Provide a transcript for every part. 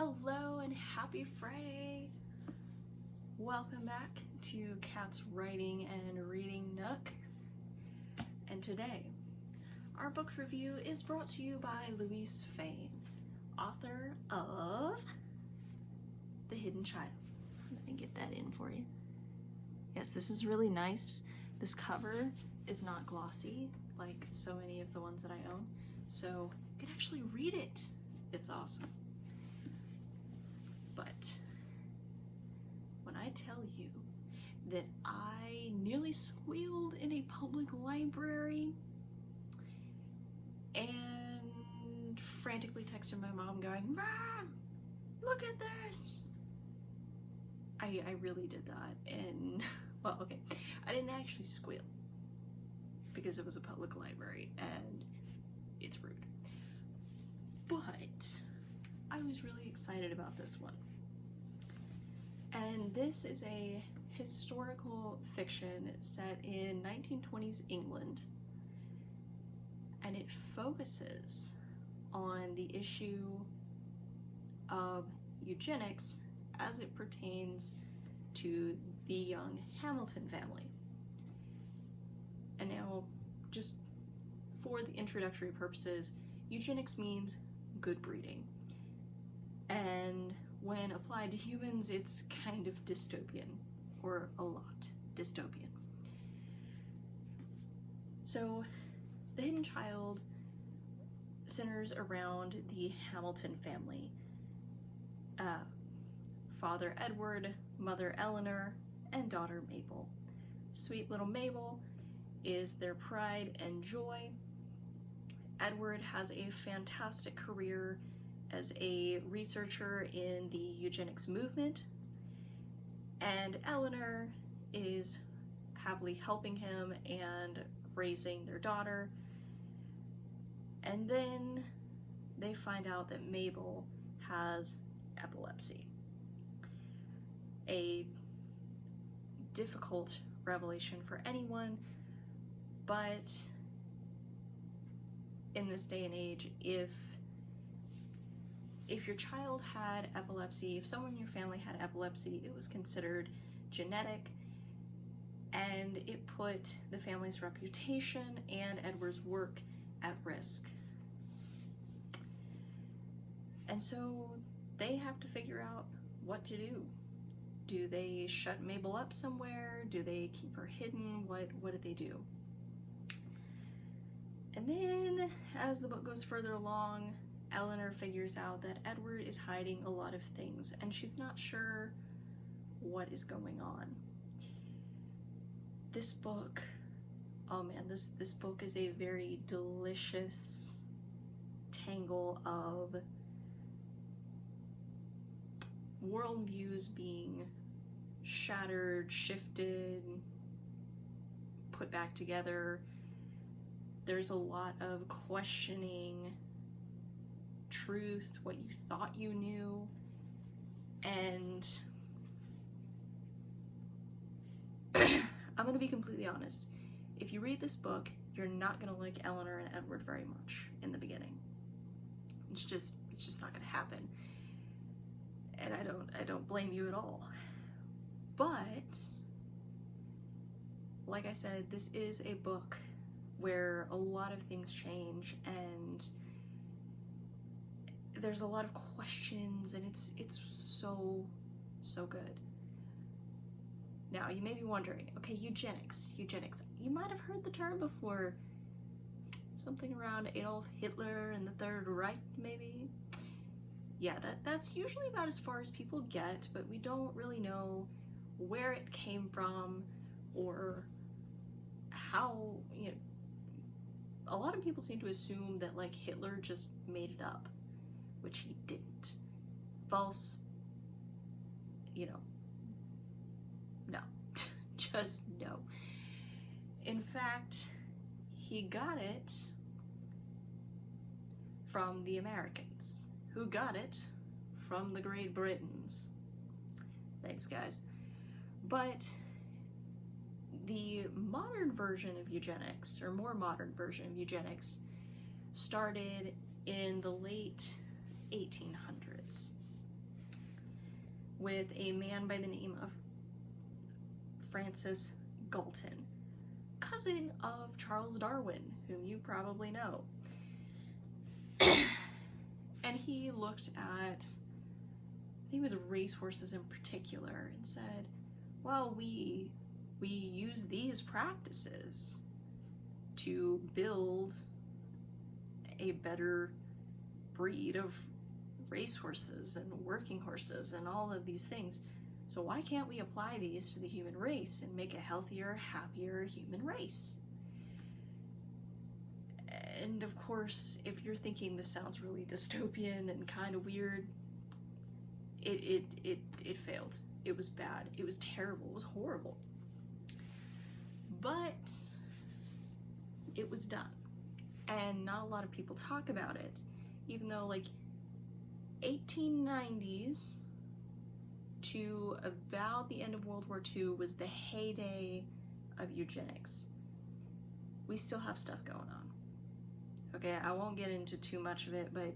Hello and happy Friday! Welcome back to Cat's Writing and Reading Nook. And today, our book review is brought to you by Louise Fein, author of The Hidden Child. Let me get that in for you. Yes, this is really nice. This cover is not glossy like so many of the ones that I own, so you can actually read it. It's awesome. But when I tell you that I nearly squealed in a public library and frantically texted my mom going, "Mom, look at this!" I really did that, and well, okay, I didn't actually squeal because it was a public library and it's rude. But I was really excited about this one. And this is a historical fiction set in 1920s England, and it focuses on the issue of eugenics as it pertains to the young Hamilton family. And now, just for the introductory purposes, eugenics means good breeding. And when applied to humans, it's kind of dystopian, or a lot dystopian. So, The Hidden Child centers around the Hamilton family. Father Edward, mother Eleanor, and daughter Mabel. Sweet little Mabel is their pride and joy. Edward has a fantastic career as a researcher in the eugenics movement, and Eleanor is happily helping him and raising their daughter. And then they find out that Mabel has epilepsy. A difficult revelation for anyone, but in this day and age, if your child had epilepsy, if someone in your family had epilepsy, it was considered genetic, and it put the family's reputation and Edward's work at risk. And so they have to figure out what to do. Do they shut Mabel up somewhere? Do they keep her hidden? What do they do? And then, as the book goes further along, Eleanor figures out that Edward is hiding a lot of things, and she's not sure what is going on. This book, oh man, this book is a very delicious tangle of worldviews being shattered, shifted, put back together. There's a lot of questioning truth, what you thought you knew, and I'm gonna be completely honest. If you read this book, you're not gonna like Eleanor and Edward very much in the beginning. It's just not gonna happen. And I don't blame you at all. But like I said, this is a book where a lot of things change, and there's a lot of questions, and it's so good. Now, you may be wondering, okay, eugenics. You might have heard the term before. Something around Adolf Hitler and the Third Reich, maybe? Yeah, that's usually about as far as people get, but we don't really know where it came from or how, you know. A lot of people seem to assume that, like, Hitler just made it up, which he didn't. False, you know, no, just no. In fact, he got it from the Americans, who got it from the Great Britons. Thanks, guys. But the modern version of eugenics, or more modern version of eugenics, started in the late 1800s. with a man by the name of Francis Galton, cousin of Charles Darwin, whom you probably know. And he looked at, I think it was racehorses in particular, and said, well, we use these practices to build a better breed of racehorses and working horses and all of these things. So why can't we apply these to the human race and make a healthier, happier human race? And of course, if you're thinking this sounds really dystopian and kind of weird, it failed. It was bad. It was terrible. It was horrible. But it was done. And not a lot of people talk about it, even though like 1890s to about the end of World War II was the heyday of eugenics. We still have stuff going on. Okay, I won't get into too much of it, but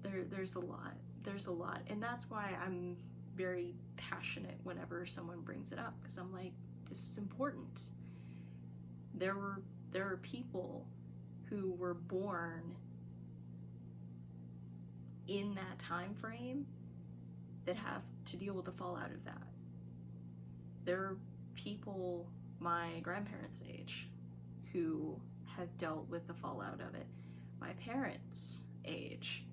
there's a lot. There's a lot. And that's why I'm very passionate whenever someone brings it up, because I'm like, this is important. There are people who were born in that time frame that have to deal with the fallout of that. There are people my grandparents' age who have dealt with the fallout of it. My parents' age,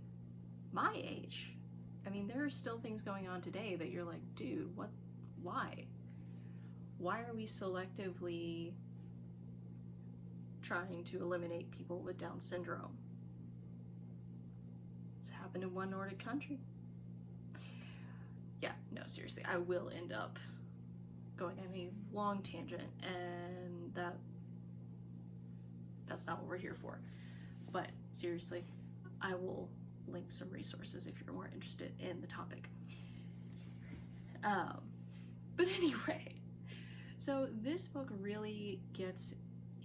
my age. I mean, there are still things going on today that you're like, dude, what, why? Why are we selectively trying to eliminate people with Down syndrome? It's happened in one Nordic country. Yeah, no, seriously, I will end up going on a long tangent, and that's not what we're here for. But seriously, I will link some resources if you're more interested in the topic. But anyway, so this book really gets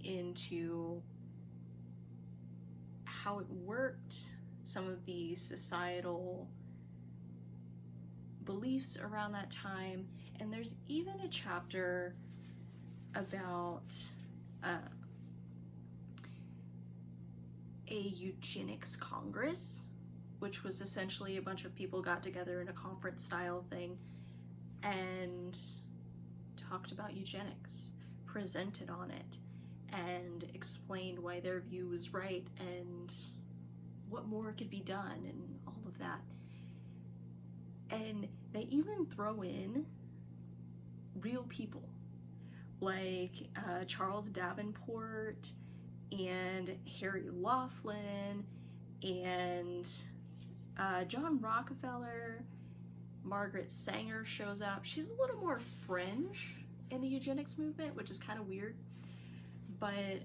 into how it worked, some of the societal beliefs around that time, and there's even a chapter about a eugenics congress, which was essentially a bunch of people got together in a conference style thing and talked about eugenics, presented on it, and explained why their view was right and what more could be done and all of that. And they even throw in real people like Charles Davenport and Harry Laughlin and John Rockefeller. Margaret Sanger shows up. She's a little more fringe in the eugenics movement, which is kind of weird, but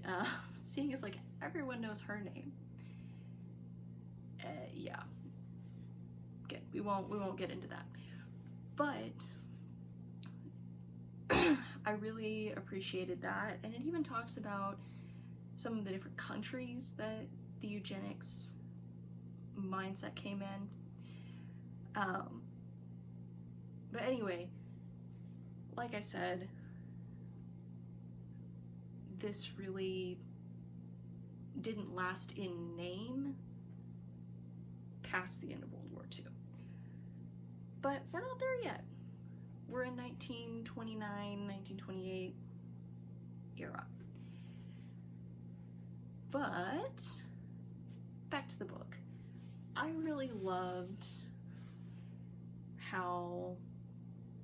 seeing as like everyone knows her name, yeah, good. We won't get into that, but I really appreciated that. And it even talks about some of the different countries that the eugenics mindset came in. But anyway, like I said, this really didn't last in name past the end of World War II. But we're not there yet. We're in 1929, 1928 era. But back to the book. I really loved how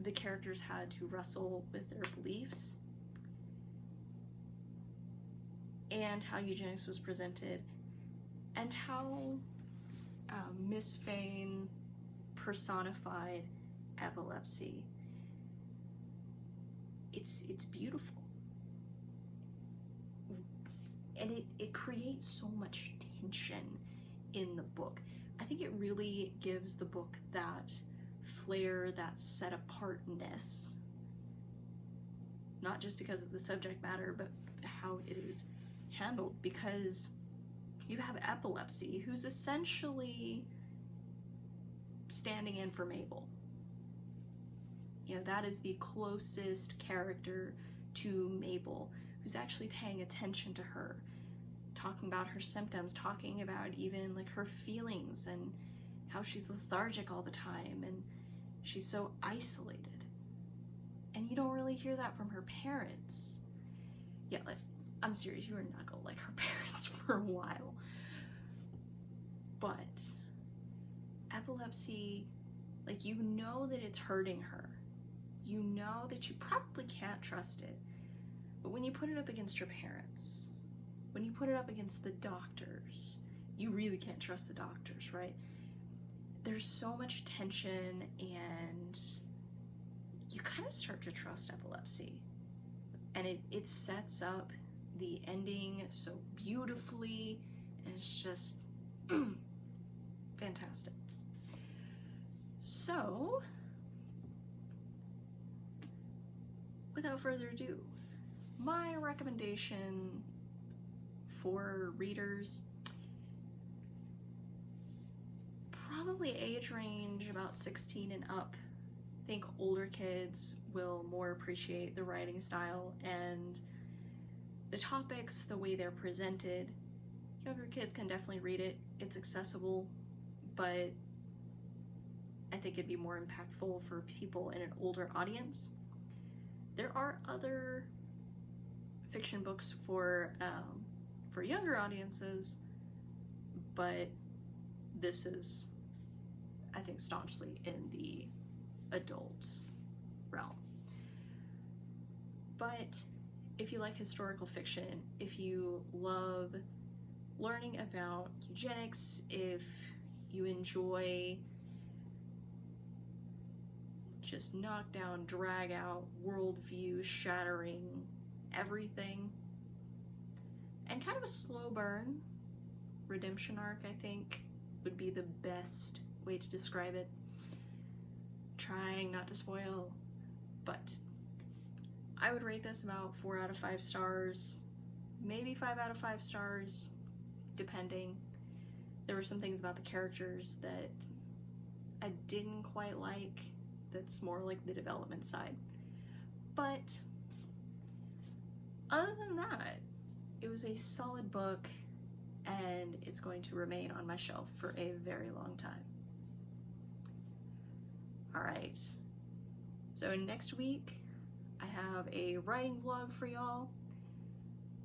the characters had to wrestle with their beliefs and how eugenics was presented, and how Miss Fein personified epilepsy. It's beautiful, and it creates so much tension in the book. I think it really gives the book that flair, that set apartness, not just because of the subject matter, but how it is handled, because you have epilepsy, who's essentially standing in for Mabel. You know, that is the closest character to Mabel, who's actually paying attention to her, talking about her symptoms, talking about even like her feelings and how she's lethargic all the time and she's so isolated. And you don't really hear that from her parents. Yeah, like, I'm serious, you are not gonna like her parents for a while. But epilepsy, like, you know that it's hurting her. You know that you probably can't trust it. But when you put it up against her parents, when you put it up against the doctors, you really can't trust the doctors, right? There's so much tension and you kind of start to trust epilepsy. And it sets up the ending so beautifully, and it's just fantastic. So, without further ado, my recommendation for readers, probably age range about 16 and up. I think older kids will more appreciate the writing style and the topics, the way they're presented. Younger kids can definitely read it. It's accessible, but I think it'd be more impactful for people in an older audience. There are other fiction books for younger audiences, but this is, I think, staunchly in the adult realm. But if you like historical fiction, if you love learning about eugenics, if you enjoy just knockdown, drag out, worldview shattering everything, and kind of a slow burn redemption arc, I think would be the best way to describe it. Trying not to spoil, but I would rate this about 4 out of 5 stars, maybe 5 out of 5 stars, depending. There were some things about the characters that I didn't quite like. That's more like the development side. But other than that, it was a solid book, and it's going to remain on my shelf for a very long time. All right, so next week I have a writing vlog for y'all,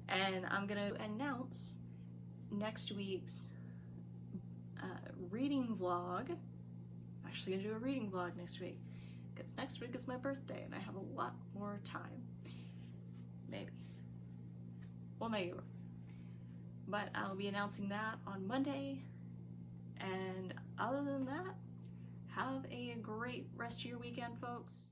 and I'm gonna announce next week's reading vlog. I'm actually gonna do a reading vlog next week, because next week is my birthday and I have a lot more time. Maybe. We'll make it work. But I'll be announcing that on Monday, and other than that, have a great rest of your weekend, folks.